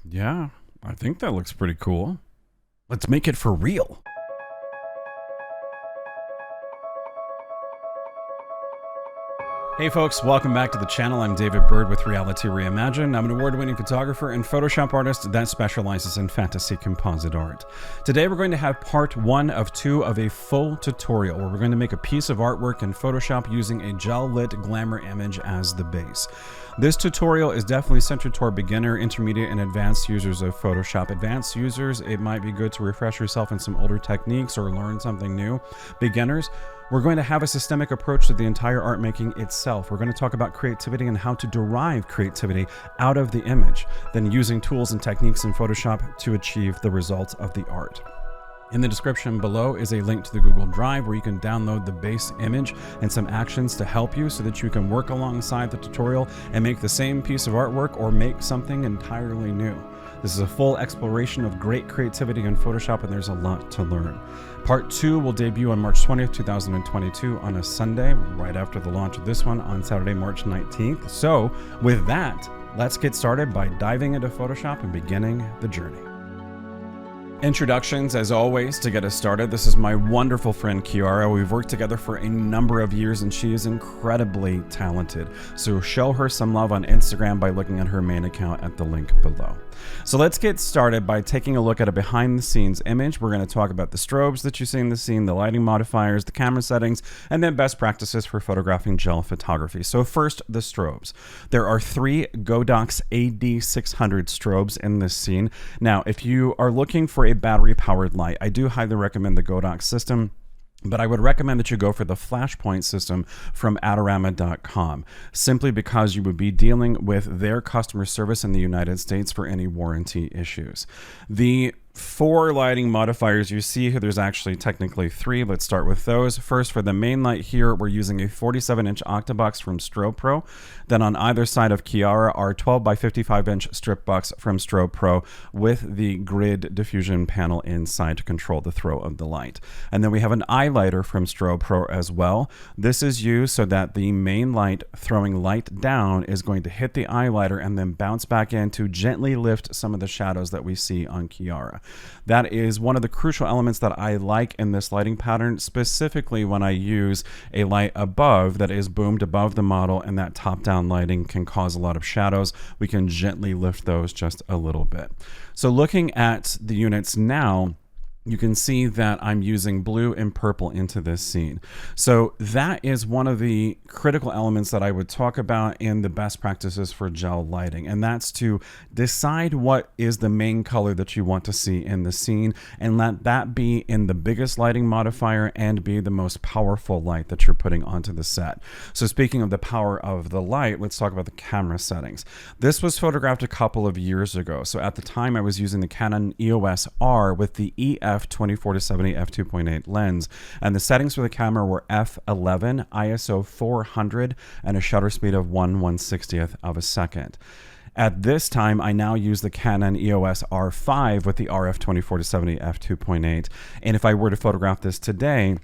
Yeah, I think that looks pretty cool. Let's make it for real. Hey folks, welcome back to the channel. I'm David Bird with Reality Reimagined. I'm an award-winning photographer and Photoshop artist that specializes in fantasy composite art. Today we're going to have part 1 of 2 of a full tutorial where we're going to make a piece of artwork in Photoshop using a gel-lit glamour image as the base. This tutorial is definitely centered toward beginner, intermediate, and advanced users of Photoshop. Advanced users, it might be good to refresh yourself in some older techniques or learn something new. Beginners, we're going to have a systemic approach to the entire art making itself. We're going to talk about creativity and how to derive creativity out of the image, then using tools and techniques in Photoshop to achieve the results of the art. In the description below is a link to the Google Drive where you can download the base image and some actions to help you so that you can work alongside the tutorial and make the same piece of artwork or make something entirely new. This is a full exploration of great creativity in Photoshop, and there's a lot to learn. Part 2 will debut on March 20th, 2022 on a Sunday, right after the launch of this one on Saturday, March 19th. So with that, let's get started by diving into Photoshop and beginning the journey. Introductions, as always, to get us started. This is my wonderful friend Kiara. We've worked together for a number of years and she is incredibly talented. So show her some love on Instagram by looking at her main account at the link below. So let's get started by taking a look at a behind the scenes image. We're going to talk about the strobes that you see in the scene, the lighting modifiers, the camera settings, and then best practices for photographing gel photography. So first, the strobes. There are 3 Godox AD600 strobes in this scene. Now, if you are looking for a battery powered light, I do highly recommend the Godox system, but I would recommend that you go for the Flashpoint system from Adorama.com, simply because you would be dealing with their customer service in the United States for any warranty issues. The 4 lighting modifiers you see here, there's actually technically 3. Let's start with those. First, for the main light here, we're using a 47-inch octabox from Strobe Pro. Then on either side of Kiara are 12 by 55-inch strip bucks from Strobe Pro with the grid diffusion panel inside to control the throw of the light. And then we have an eye lighter from Strobe Pro as well. This is used so that the main light throwing light down is going to hit the eye lighter and then bounce back in to gently lift some of the shadows that we see on Kiara. That is one of the crucial elements that I like in this lighting pattern, specifically when I use a light above that is boomed above the model, and that top-down lighting can cause a lot of shadows. We can gently lift those just a little bit. So looking at the units now, you can see that I'm using blue and purple into this scene. So that is one of the critical elements that I would talk about in the best practices for gel lighting. And that's to decide what is the main color that you want to see in the scene and let that be in the biggest lighting modifier and be the most powerful light that you're putting onto the set. So speaking of the power of the light, let's talk about the camera settings. This was photographed a couple of years ago. So at the time I was using the Canon EOS R with the f/24-70 f2.8 lens, and the settings for the camera were f11, ISO 400, and a shutter speed of 1/160th of a second. At this time, I now use the Canon EOS R5 with the RF 24-70 f2.8, and if I were to photograph this today,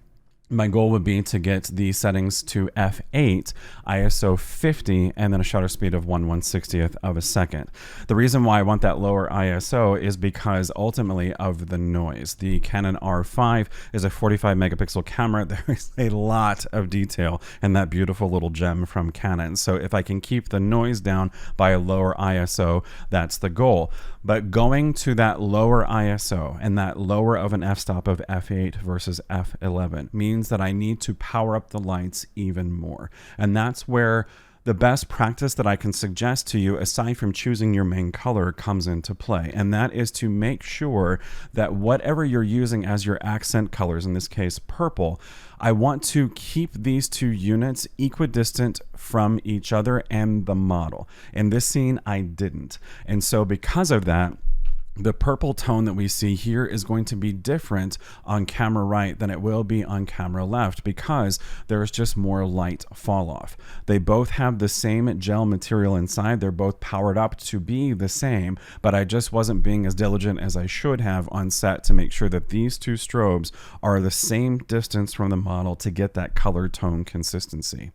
my goal would be to get the settings to f8, ISO 50, and then a shutter speed of 1/160th of a second. The reason why I want that lower ISO is because ultimately of the noise. The Canon R5 is a 45 megapixel camera. There is a lot of detail in that beautiful little gem from Canon. So if I can keep the noise down by a lower ISO, that's the goal. But going to that lower ISO and that lower of an f-stop of f8 versus f11 means that I need to power up the lights even more. And that's where the best practice that I can suggest to you, aside from choosing your main color, comes into play. And that is to make sure that whatever you're using as your accent colors, in this case purple, I want to keep these 2 units equidistant from each other and the model. In this scene, I didn't. And so because of that, The purple tone that we see here is going to be different on camera right than it will be on camera left because there's just more light fall off. They both have the same gel material inside. They're both powered up to be the same, but I just wasn't being as diligent as I should have on set to make sure that these two strobes are the same distance from the model to get that color tone consistency.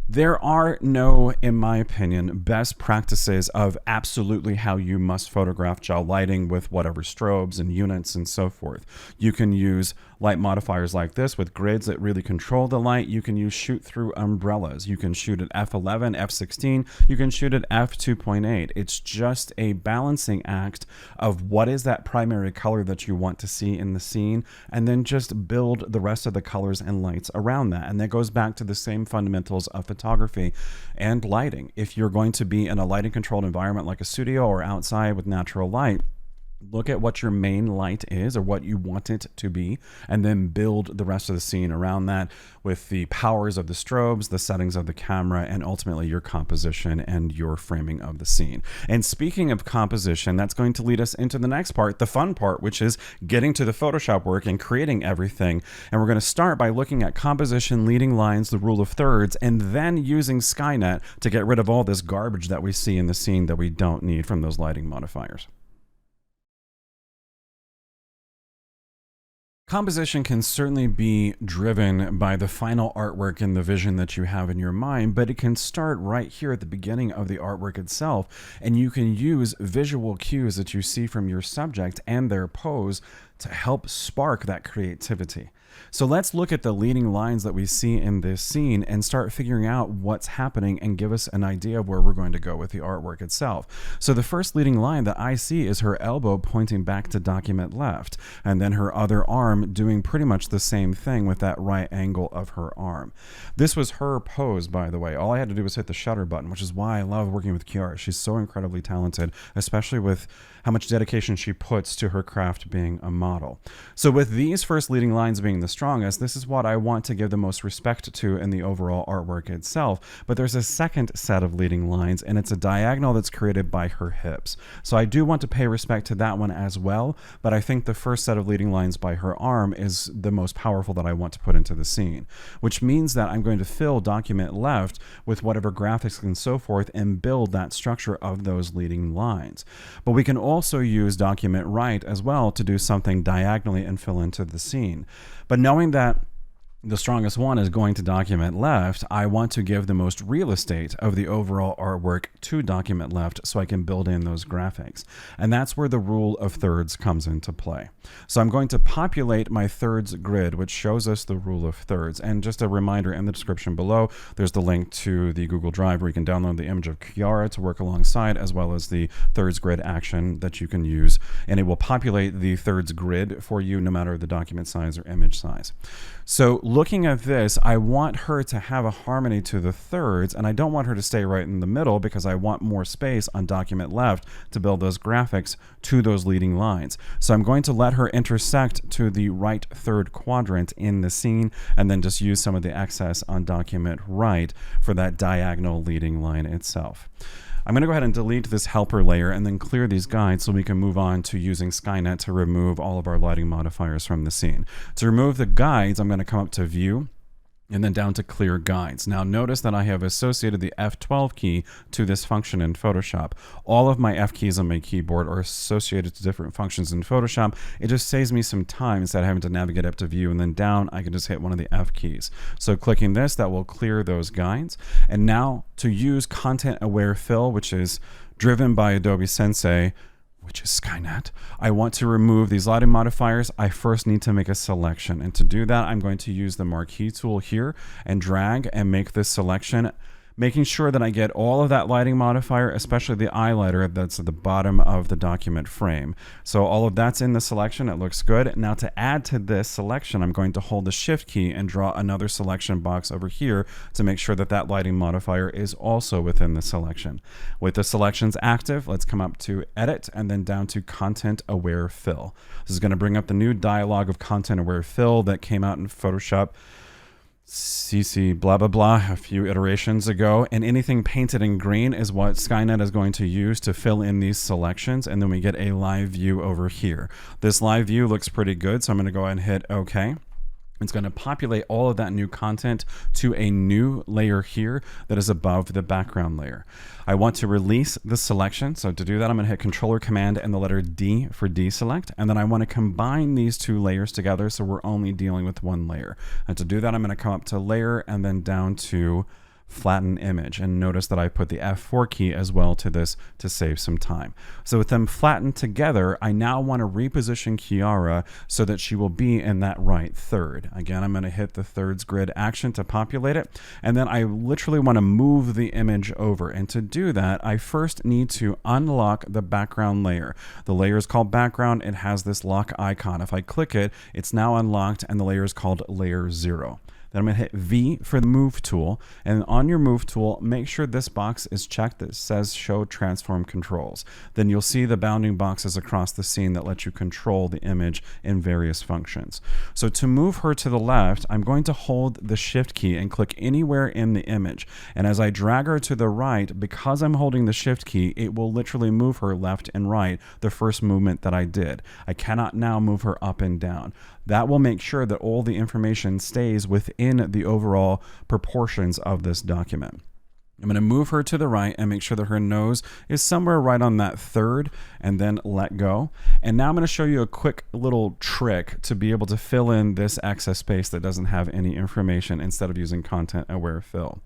There are no, in my opinion, best practices of absolutely how you must photograph gel lighting with whatever strobes and units and so forth. You can use light modifiers like this with grids that really control the light. You can use shoot through umbrellas. You can shoot at f11, f16. You can shoot at f2.8. It's just a balancing act of what is that primary color that you want to see in the scene, and then just build the rest of the colors and lights around that. And that goes back to the same fundamentals of photography and lighting. If you're going to be in a lighting controlled environment like a studio or outside with natural light, look at what your main light is or what you want it to be, and then build the rest of the scene around that with the powers of the strobes, the settings of the camera, and ultimately your composition and your framing of the scene. And speaking of composition, that's going to lead us into the next part, the fun part, which is getting to the Photoshop work and creating everything. And we're going to start by looking at composition, leading lines, the rule of thirds, and then using Skynet to get rid of all this garbage that we see in the scene that we don't need from those lighting modifiers. Composition can certainly be driven by the final artwork and the vision that you have in your mind, but it can start right here at the beginning of the artwork itself, and you can use visual cues that you see from your subject and their pose to help spark that creativity. So let's look at the leading lines that we see in this scene and start figuring out what's happening and give us an idea of where we're going to go with the artwork itself. So the first leading line that I see is her elbow pointing back to document left, and then her other arm doing pretty much the same thing with that right angle of her arm. This was her pose, by the way. All I had to do was hit the shutter button, which is why I love working with Kiara. She's so incredibly talented, especially with how much dedication she puts to her craft being a model. So with these first leading lines being the strongest, this is what I want to give the most respect to in the overall artwork itself. But there's a second set of leading lines, and it's a diagonal that's created by her hips. So I do want to pay respect to that one as well, but I think the first set of leading lines by her arm is the most powerful that I want to put into the scene, which means that I'm going to fill document left with whatever graphics and so forth and build that structure of those leading lines. But we can also use document right as well to do something diagonally and fill into the scene. But knowing that the strongest one is going to document left, I want to give the most real estate of the overall artwork to document left so I can build in those graphics. And that's where the rule of thirds comes into play. So I'm going to populate my thirds grid, which shows us the rule of thirds. And just a reminder, in the description below, there's the link to the Google Drive where you can download the image of Kiara to work alongside, as well as the thirds grid action that you can use. And it will populate the thirds grid for you no matter the document size or image size. So looking at this, I want her to have a harmony to the thirds, and I don't want her to stay right in the middle because I want more space on document left to build those graphics to those leading lines. So I'm going to let her intersect to the right third quadrant in the scene, and then just use some of the excess on document right for that diagonal leading line itself. I'm going to go ahead and delete this helper layer and then clear these guides so we can move on to using Skynet to remove all of our lighting modifiers from the scene. To remove the guides, I'm going to come up to View and then down to Clear Guides. Now notice that I have associated the F12 key to this function in Photoshop. All of my F keys on my keyboard are associated to different functions in Photoshop. It just saves me some time instead of having to navigate up to View and then down. I can just hit one of the F keys. So clicking this, that will clear those guides. And now to use Content Aware Fill, which is driven by Adobe Sensei, which is Skynet, I want to remove these lighting modifiers. I first need to make a selection. And to do that, I'm going to use the Marquee Tool here and drag and make this selection, making sure that I get all of that lighting modifier, especially the highlighter that's at the bottom of the document frame. So all of that's in the selection. It looks good. Now to add to this selection, I'm going to hold the Shift key and draw another selection box over here to make sure that that lighting modifier is also within the selection. With the selections active, let's come up to Edit and then down to Content Aware Fill. This is going to bring up the new dialog of Content Aware Fill that came out in Photoshop CC blah blah blah a few iterations ago, and anything painted in green is what Skynet is going to use to fill in these selections, and then we get a live view over here. This live view looks pretty good, so I'm going to go ahead and hit OK. It's going to populate all of that new content to a new layer here that is above the background layer. I want to release the selection. So to do that, I'm going to hit Control or Command and the letter D for deselect. And then I want to combine these two layers together so we're only dealing with one layer. And to do that, I'm going to come up to Layer and then down to Flatten Image, and notice that I put the F4 key as well to this to save some time. So with them flattened together, I now want to reposition Kiara so that she will be in that right third. Again, I'm going to hit the thirds grid action to populate it, and then I literally want to move the image over. And to do that, I first need to unlock the background layer. The layer is called background. It has this lock icon. If I click it, it's now unlocked, and the layer is called layer 0. Then I'm going to hit V for the Move tool, and on your Move tool, make sure this box is checked that says Show Transform Controls. Then you'll see the bounding boxes across the scene that let you control the image in various functions. So to move her to the left, I'm going to hold the Shift key and click anywhere in the image. And as I drag her to the right, because I'm holding the Shift key, it will literally move her left and right the first movement that I did. I cannot now move her up and down. That will make sure that all the information stays within the overall proportions of this document. I'm going to move her to the right and make sure that her nose is somewhere right on that third, and then let go. And now I'm going to show you a quick little trick to be able to fill in this excess space that doesn't have any information instead of using content aware fill.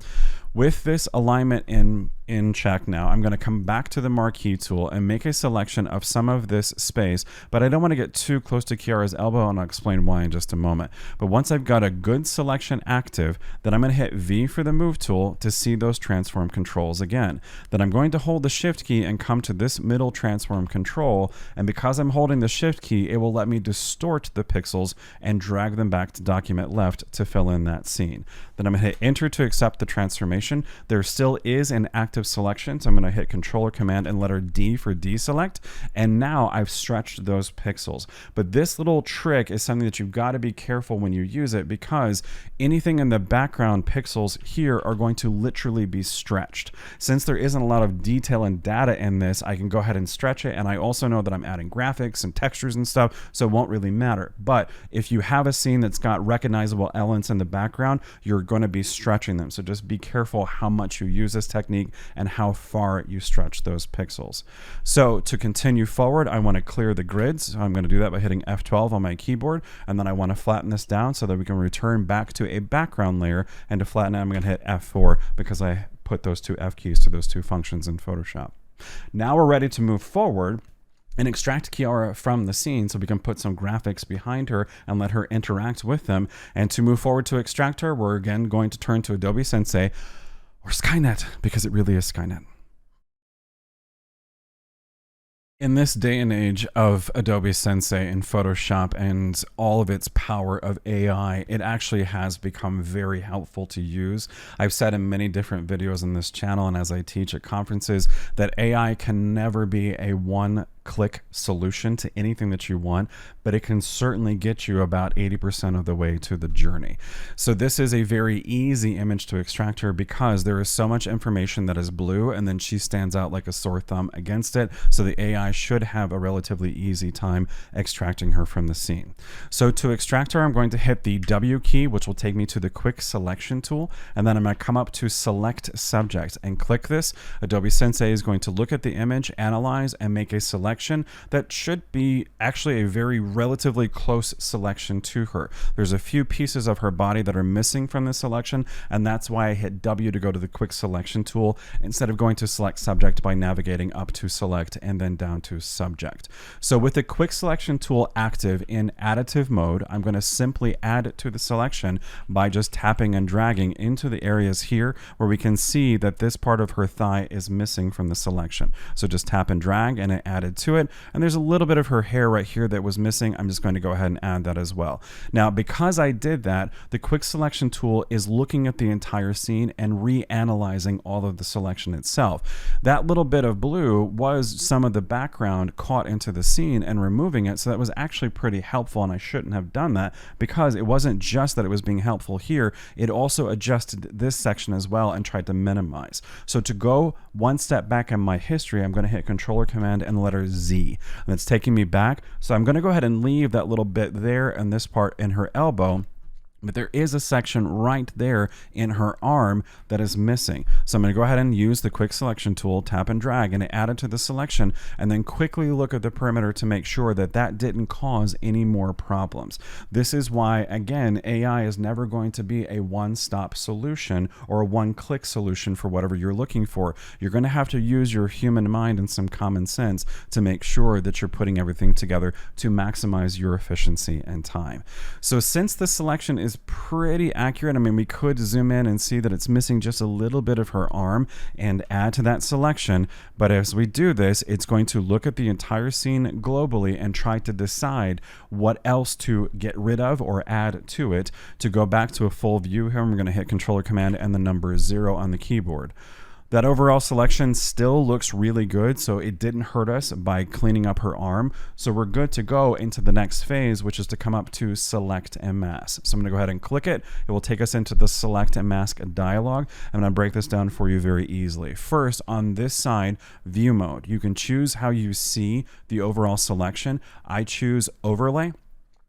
With this alignment in check now, I'm going to come back to the Marquee tool and make a selection of some of this space, but I don't want to get too close to Kiara's elbow, and I'll explain why in just a moment. But once I've got a good selection active, then I'm going to hit V for the Move tool to see those transform controls again. Then I'm going to hold the Shift key and come to this middle transform control, and because I'm holding the Shift key, it will let me distort the pixels and drag them back to document left to fill in that scene. Then I'm going to hit Enter to accept the transformation. There still is an active selection, so I'm going to hit Control or Command and letter D for deselect, and now I've stretched those pixels. But this little trick is something that you've got to be careful when you use it, because anything in the background pixels here are going to literally be stretched. Since there isn't a lot of detail and data in this, I can go ahead and stretch it, and I also know that I'm adding graphics and textures and stuff, so it won't really matter. But if you have a scene that's got recognizable elements in the background, you're going to be stretching them, so just be careful how much you use this technique and how far you stretch those pixels. So to continue forward, I want to clear the grids. So I'm going to do that by hitting F12 on my keyboard, and then I want to flatten this down so that we can return back to a background layer. And to flatten it, I'm going to hit F4 because I put those two F keys to those two functions in Photoshop. Now we're ready to move forward and extract Kiara from the scene so we can put some graphics behind her and let her interact with them. And to move forward to extract her, we're again going to turn to Adobe Sensei, or Skynet, because it really is Skynet. In this day and age of Adobe Sensei and Photoshop and all of its power of AI, it actually has become very helpful to use. I've said in many different videos on this channel and as I teach at conferences that AI can never be a one-click solution to anything that you want, but it can certainly get you about 80% of the way to the journey. So this is a very easy image to extract her because there is so much information that is blue, and then she stands out like a sore thumb against it. So the AI should have a relatively easy time extracting her from the scene. So to extract her, I'm going to hit the W key, which will take me to the quick selection tool. And then I'm going to come up to select subject and click this. Adobe Sensei is going to look at the image, analyze, and make a selection that should be actually a very relatively close selection to her. There's a few pieces of her body that are missing from this selection, and that's why I hit W to go to the quick selection tool instead of going to select subject by navigating up to select and then down to subject. So with the quick selection tool active in additive mode, I'm going to simply add it to the selection by just tapping and dragging into the areas here where we can see that this part of her thigh is missing from the selection. So just tap and drag and it added to it. And there's a little bit of her hair right here that was missing. I'm just going to go ahead and add that as well. Now, because I did that, the quick selection tool is looking at the entire scene and reanalyzing all of the selection itself. That little bit of blue was some of the background caught into the scene and removing it. So that was actually pretty helpful, and I shouldn't have done that, because it wasn't just that it was being helpful here, it also adjusted this section as well and tried to minimize. So to go one step back in my history, I'm going to hit Controller Command and the letter Z, and it's taking me back. So I'm going to go ahead and leave that little bit there and this part in her elbow. But there is a section right there in her arm that is missing. So I'm going to go ahead and use the quick selection tool, tap and drag, and add it to the selection, and then quickly look at the perimeter to make sure that that didn't cause any more problems. This is why, again, AI is never going to be a one-stop solution or a one-click solution for whatever you're looking for. You're going to have to use your human mind and some common sense to make sure that you're putting everything together to maximize your efficiency and time. So since the selection is pretty accurate, I mean, we could zoom in and see that it's missing just a little bit of her arm and add to that selection. But as we do this, it's going to look at the entire scene globally and try to decide what else to get rid of or add to it. To go back to a full view here, I'm going to hit Controller Command and the number 0 on the keyboard. That overall selection still looks really good, so it didn't hurt us by cleaning up her arm. So we're good to go into the next phase, which is to come up to Select and Mask. So I'm going to go ahead and click it. It will take us into the Select and Mask dialog. I'm going to break this down for you very easily. First, on this side, View Mode. You can choose how you see the overall selection. I choose Overlay.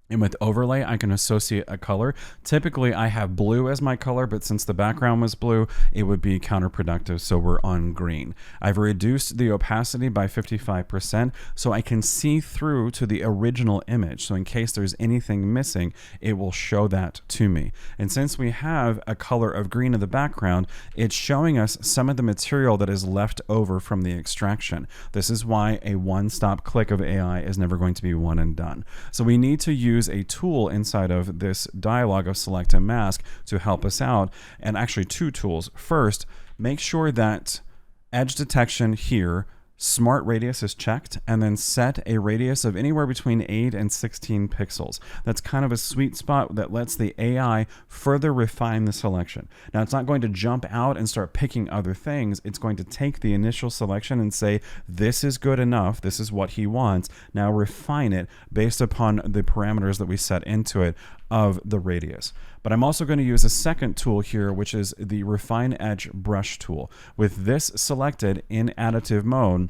And with overlay, I can associate a color. Typically, I have blue as my color, but since the background was blue, it would be counterproductive, so we're on green. I've reduced the opacity by 55%, so I can see through to the original image. So in case there's anything missing, it will show that to me. And since we have a color of green in the background, it's showing us some of the material that is left over from the extraction. This is why a one-stop click of AI is never going to be one and done. So we need to use a tool inside of this dialog of Select and Mask to help us out, and actually two tools. First, make sure that edge detection here, Smart Radius is checked, and then set a radius of anywhere between 8 and 16 pixels. That's kind of a sweet spot that lets the AI further refine the selection. Now, it's not going to jump out and start picking other things. It's going to take the initial selection and say, this is good enough, this is what he wants. Now refine it based upon the parameters that we set into it of the radius. But I'm also going to use a second tool here, which is the Refine Edge Brush tool. With this selected in additive mode,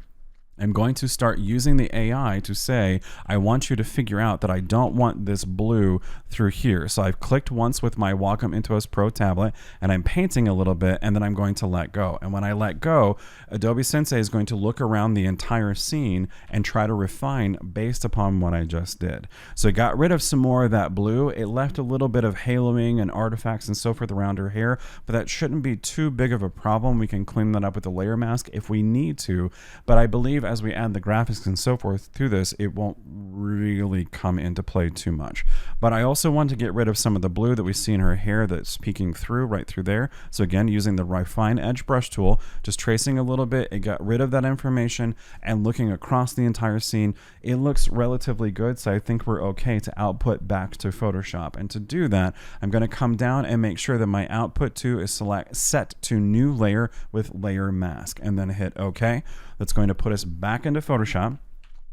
I'm going to start using the AI to say, I want you to figure out that I don't want this blue through here. So I've clicked once with my Wacom Intuos Pro tablet, and I'm painting a little bit, and then I'm going to let go. And when I let go, Adobe Sensei is going to look around the entire scene and try to refine based upon what I just did. So it got rid of some more of that blue. It left a little bit of haloing and artifacts and so forth around her hair, but that shouldn't be too big of a problem. We can clean that up with the layer mask if we need to, but I believe as we add the graphics and so forth to this, it won't really come into play too much. But I also want to get rid of some of the blue that we see in her hair that's peeking through right through there. So again, using the Refine Edge Brush tool, just tracing a little bit, it got rid of that information, and looking across the entire scene, it looks relatively good. So I think we're okay to output back to Photoshop. And to do that, I'm going to come down and make sure that my output to is set to New Layer with Layer Mask, and then hit OK. That's going to put us back into Photoshop.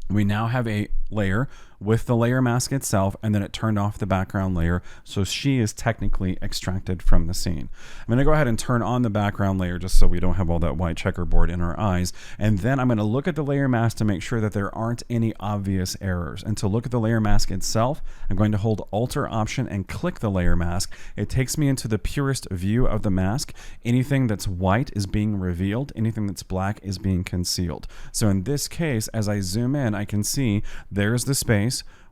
We now have a layer with the layer mask itself, and then it turned off the background layer, so she is technically extracted from the scene. I'm going to go ahead and turn on the background layer just so we don't have all that white checkerboard in our eyes, and then I'm going to look at the layer mask to make sure that there aren't any obvious errors. And to look at the layer mask itself, I'm going to hold Alt-Option and click the layer mask. It takes me into the purest view of the mask. Anything that's white is being revealed, anything that's black is being concealed. So in this case, as I zoom in, I can see there's the space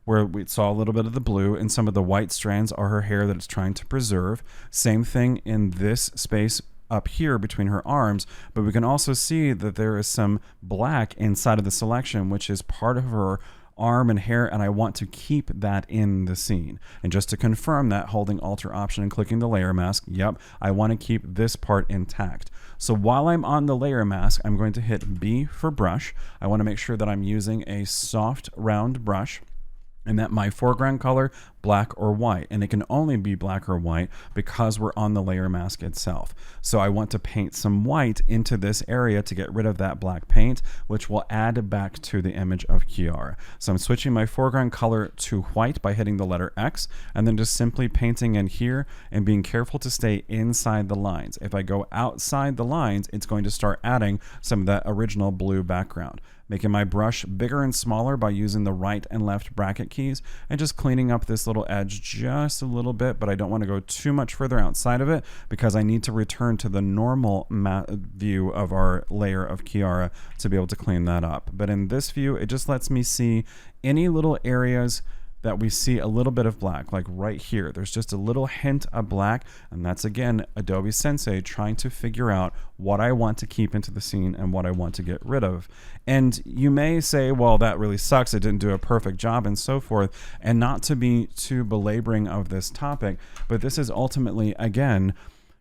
where we saw a little bit of the blue, and some of the white strands are her hair that it's trying to preserve. Same thing in this space up here between her arms, but we can also see that there is some black inside of the selection, which is part of her arm and hair, and I want to keep that in the scene. And just to confirm that, holding Alt-Option and clicking the layer mask, yep, I want to keep this part intact. So while I'm on the layer mask, I'm going to hit B for brush. I want to make sure that I'm using a soft round brush, and that my foreground color, black or white. And it can only be black or white because we're on the layer mask itself. So I want to paint some white into this area to get rid of that black paint, which will add back to the image of Kiara. So I'm switching my foreground color to white by hitting the letter X, and then just simply painting in here and being careful to stay inside the lines. If I go outside the lines, it's going to start adding some of that original blue background. Making my brush bigger and smaller by using the right and left bracket keys, and just cleaning up this little edge just a little bit, but I don't want to go too much further outside of it because I need to return to the normal view of our layer of Kiara to be able to clean that up. But in this view, it just lets me see any little areas that we see a little bit of black, like right here. There's just a little hint of black, and that's again Adobe Sensei trying to figure out what I want to keep into the scene and what I want to get rid of. And you may say, well, that really sucks, it didn't do a perfect job and so forth, and not to be too belaboring of this topic, but this is ultimately, again,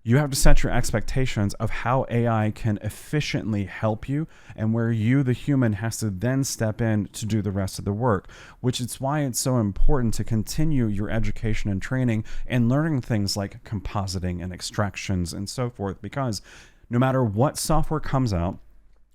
you have to set your expectations of how AI can efficiently help you, and where you, the human, has to then step in to do the rest of the work, which is why it's so important to continue your education and training and learning things like compositing and extractions and so forth, because no matter what software comes out,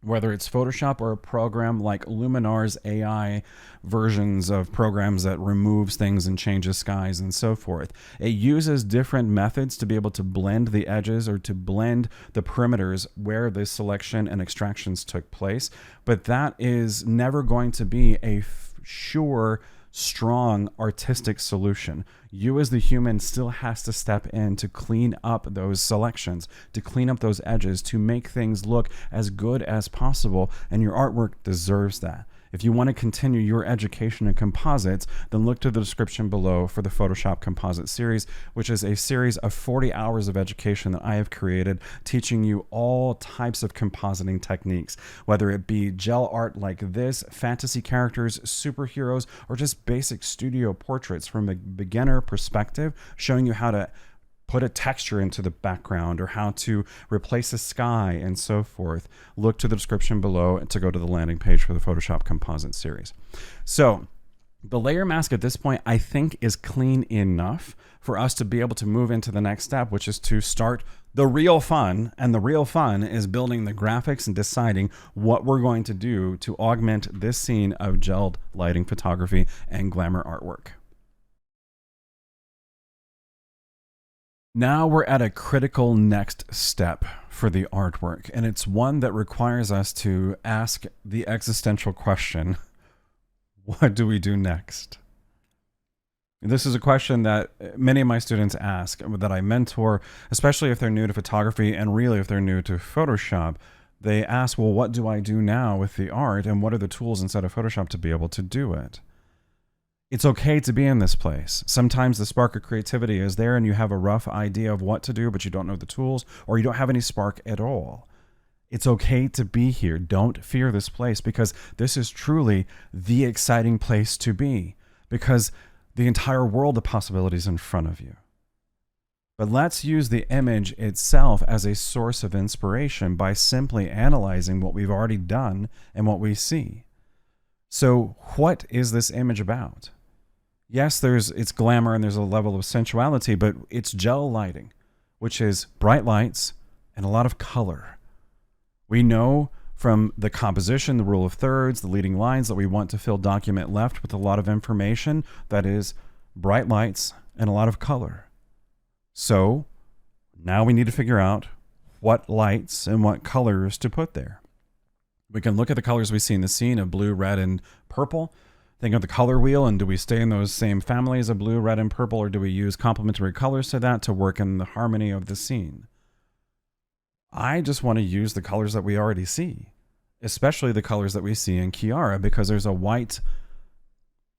whether it's Photoshop or a program like Luminar's AI versions of programs that removes things and changes skies and so forth, it uses different methods to be able to blend the edges or to blend the perimeters where the selection and extractions took place. But that is never going to be a sure, strong artistic solution. You as the human still has to step in to clean up those selections, to clean up those edges, to make things look as good as possible, and your artwork deserves that. If you want to continue your education in composites, then look to the description below for the Photoshop Composite Series, which is a series of 40 hours of education that I have created, teaching you all types of compositing techniques, whether it be gel art like this, fantasy characters, superheroes, or just basic studio portraits from a beginner perspective, showing you how to put a texture into the background or how to replace a sky and so forth. Look to the description below to go to the landing page for the Photoshop Composite Series. So the layer mask at this point, I think, is clean enough for us to be able to move into the next step, which is to start the real fun. And the real fun is building the graphics and deciding what we're going to do to augment this scene of gelled lighting photography and glamour artwork. Now we're at a critical next step for the artwork, and it's one that requires us to ask the existential question, what do we do next? This is a question that many of my students ask, that I mentor, especially if they're new to photography and really if they're new to Photoshop. They ask, well, what do I do now with the art, and what are the tools inside of Photoshop to be able to do it? It's okay to be in this place. Sometimes the spark of creativity is there and you have a rough idea of what to do, but you don't know the tools, or you don't have any spark at all. It's okay to be here. Don't fear this place, because this is truly the exciting place to be, because the entire world of possibilities in front of you. But let's use the image itself as a source of inspiration by simply analyzing what we've already done and what we see. So what is this image about? Yes, it's glamour and there's a level of sensuality, but it's gel lighting, which is bright lights and a lot of color. We know from the composition, the rule of thirds, the leading lines, that we want to fill document left with a lot of information that is bright lights and a lot of color. So now we need to figure out what lights and what colors to put there. We can look at the colors we see in the scene of blue, red, and purple. Think of the color wheel, and do we stay in those same families of blue, red, and purple, or do we use complementary colors to that to work in the harmony of the scene? I just want to use the colors that we already see, especially the colors that we see in Kiara, because there's a white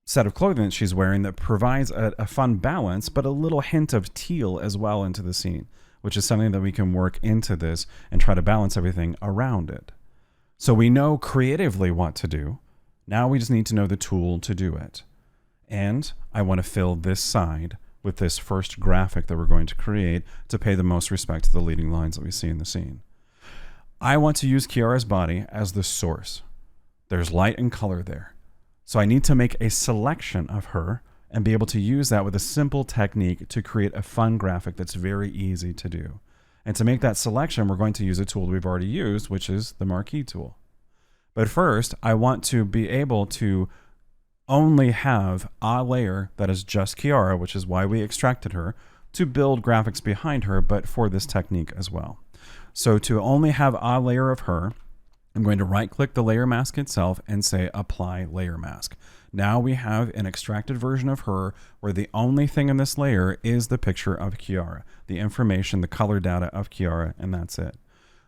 set of clothing that she's wearing that provides a fun balance, but a little hint of teal as well into the scene, which is something that we can work into this and try to balance everything around it. So we know creatively what to do. Now we just need to know the tool to do it. And I want to fill this side with this first graphic that we're going to create to pay the most respect to the leading lines that we see in the scene. I want to use Kiara's body as the source. There's light and color there. So I need to make a selection of her and be able to use that with a simple technique to create a fun graphic that's very easy to do. And to make that selection, we're going to use a tool we've already used, which is the Marquee Tool. But first, I want to be able to only have a layer that is just Kiara, which is why we extracted her, to build graphics behind her, but for this technique as well. So to only have a layer of her, I'm going to right-click the layer mask itself and say Apply Layer Mask. Now we have an extracted version of her where the only thing in this layer is the picture of Kiara, the information, the color data of Kiara, and that's it.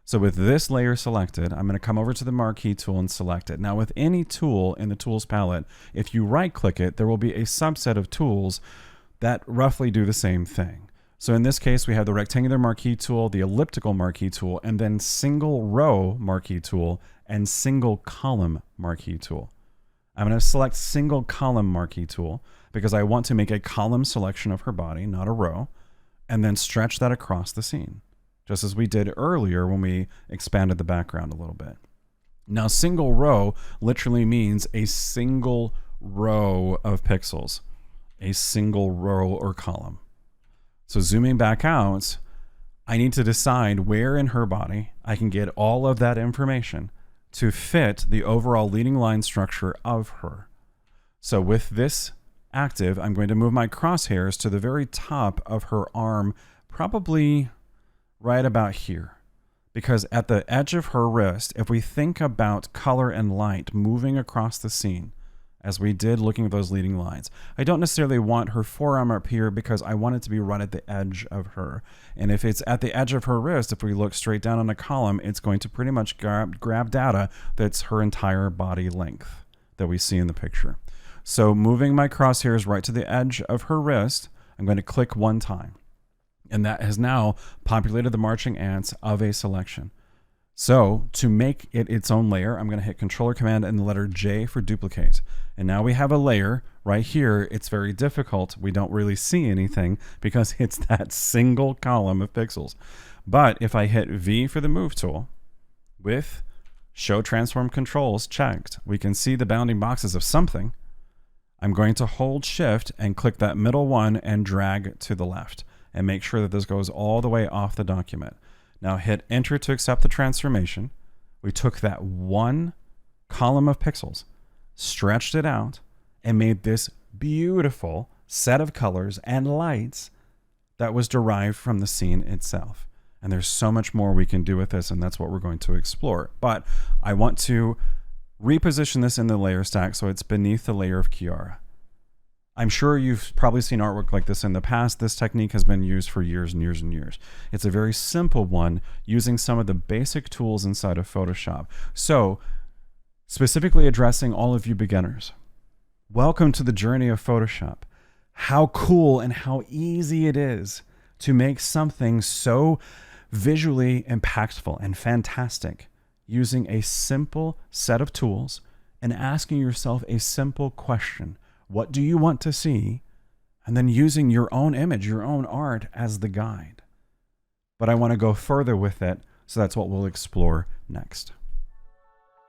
So with this layer selected, I'm going to come over to the Marquee Tool and select it. Now with any tool in the Tools palette, if you right-click it, there will be a subset of tools that roughly do the same thing. So in this case, we have the rectangular Marquee Tool, the elliptical Marquee Tool, and then single row Marquee Tool and single column Marquee Tool. I'm going to select single column Marquee Tool because I want to make a column selection of her body, not a row, and then stretch that across the scene, just as we did earlier when we expanded the background a little bit. Now, single row literally means a single row of pixels, a single row or column. So zooming back out, I need to decide where in her body I can get all of that information to fit the overall leading line structure of her. So with this active, I'm going to move my crosshairs to the very top of her arm, probably right about here. Because at the edge of her wrist, if we think about color and light moving across the scene, as we did looking at those leading lines, I don't necessarily want her forearm up here because I want it to be right at the edge of her. And if it's at the edge of her wrist, if we look straight down on a column, it's going to pretty much grab data that's her entire body length that we see in the picture. So moving my crosshairs right to the edge of her wrist, I'm going to click one time. And that has now populated the marching ants of a selection. So to make it its own layer, I'm going to hit Control Command and the letter J for duplicate. And now we have a layer right here. It's very difficult. We don't really see anything because it's that single column of pixels. But if I hit V for the Move tool with Show Transform Controls checked, we can see the bounding boxes of something. I'm going to hold Shift and click that middle one and drag to the left and make sure that this goes all the way off the document. Now hit Enter to accept the transformation. We took that one column of pixels, stretched it out, and made this beautiful set of colors and lights that was derived from the scene itself. And there's so much more we can do with this, and that's what we're going to explore. But I want to reposition this in the layer stack so it's beneath the layer of Kiara. I'm sure you've probably seen artwork like this in the past. This technique has been used for years and years and years. It's a very simple one using some of the basic tools inside of Photoshop. So, specifically addressing all of you beginners, welcome to the journey of Photoshop. How cool and how easy it is to make something so visually impactful and fantastic using a simple set of tools and asking yourself a simple question. What do you want to see? And then using your own image, your own art as the guide. But I want to go further with it, so that's what we'll explore next.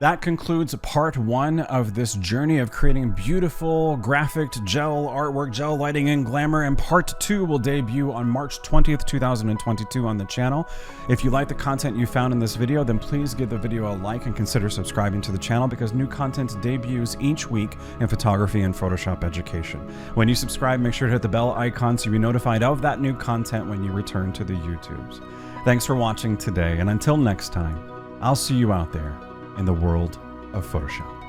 That concludes part one of this journey of creating beautiful graphic gel artwork, gel lighting, and glamour. And part two will debut on March 20th, 2022 on the channel. If you like the content you found in this video, then please give the video a like and consider subscribing to the channel because new content debuts each week in photography and Photoshop education. When you subscribe, make sure to hit the bell icon so you'll be notified of that new content when you return to the YouTubes. Thanks for watching today, and until next time, I'll see you out there in the world of Photoshop.